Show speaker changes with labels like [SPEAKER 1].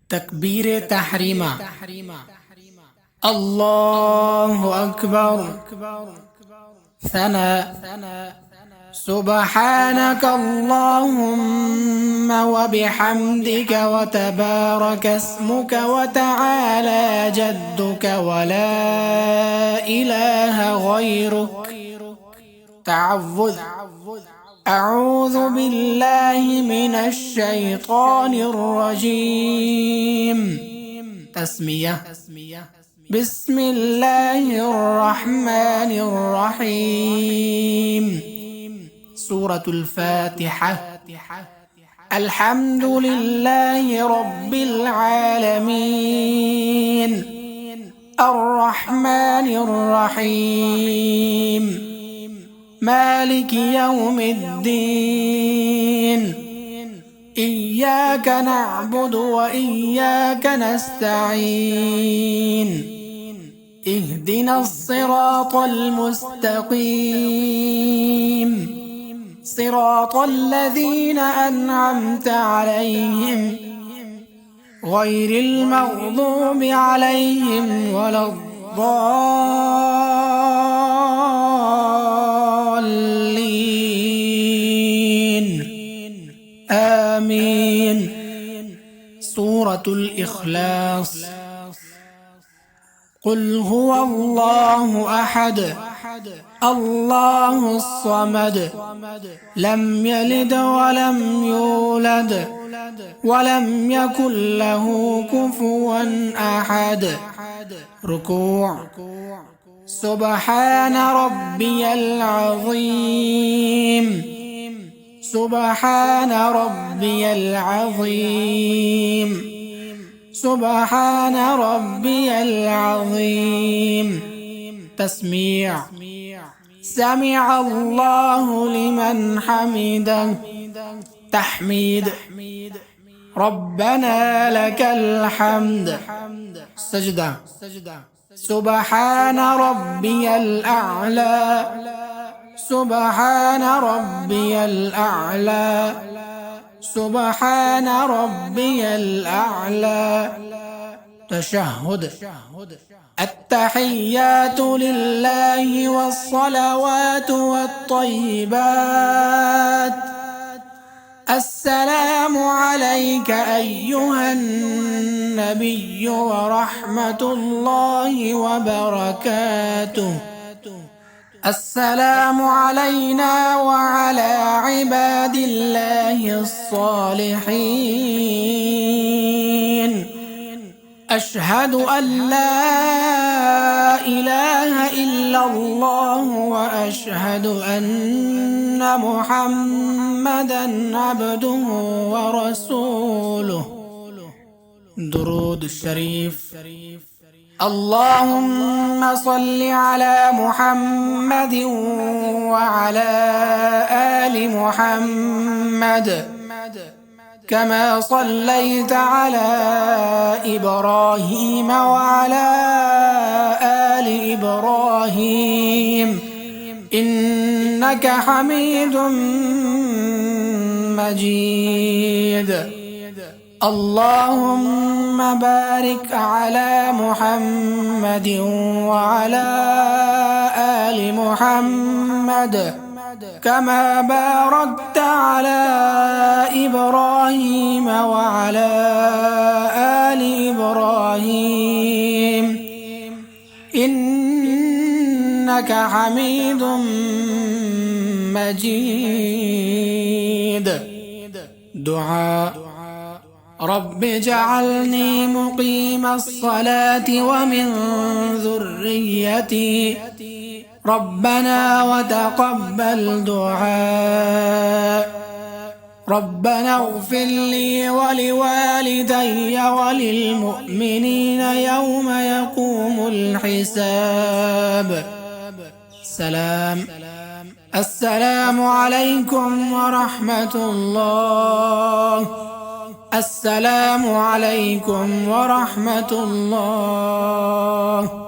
[SPEAKER 1] تكبير تحريما. الله أكبر. ثناء. سبحانك اللهم وبحمدك وتبارك اسمك وتعالى جدك ولا إله غيرك. تعوذ. أعوذ بالله من الشيطان الرجيم. تسمية. بسم الله الرحمن الرحيم. سورة الفاتحة. الحمد لله رب العالمين الرحمن الرحيم مالك يوم الدين. إياك نعبد وإياك نستعين. اهدنا الصراط المستقيم صراط الذين أنعمت عليهم غير المغضوب عليهم ولا الضالين. آمين. سورة الإخلاص. قل هو الله أحد الله الصمد لم يلد ولم يولد ولم يكن له كفوا أحد. ركوع. سبحان ربي العظيم سبحان ربي العظيم سبحان ربي العظيم. تسميع. سمع الله لمن حمده. تحميد. ربنا لك الحمد. سجدة. سبحان ربي الأعلى سبحان ربي الأعلى سبحان ربي الأعلى. تشهد. التحيات لله والصلوات والطيبات. السلام عليك أيها النبي ورحمة الله وبركاته. السلام علينا وعلى عباد الله الصالحين. أشهد أن لا إله إلا الله وأشهد أن محمدًا عبده ورسوله. درود الشريف. اللهم صل على محمد وعلى آل محمد كما صليت على إبراهيم وعلى آل إبراهيم إنك حميد مجيد. اللهم بارك على محمد وعلى آل محمد كما باركت على إبراهيم وعلى آل إبراهيم إنك حميد مجيد. دعاء. رب اجعلني مقيم الصلاة ومن ذريتي ربنا وتقبل دعاء. ربنا اغفر لي ولوالدي وللمؤمنين يوم يقوم الحساب. سلام. السلام عليكم ورحمة الله. السلام عليكم ورحمة الله.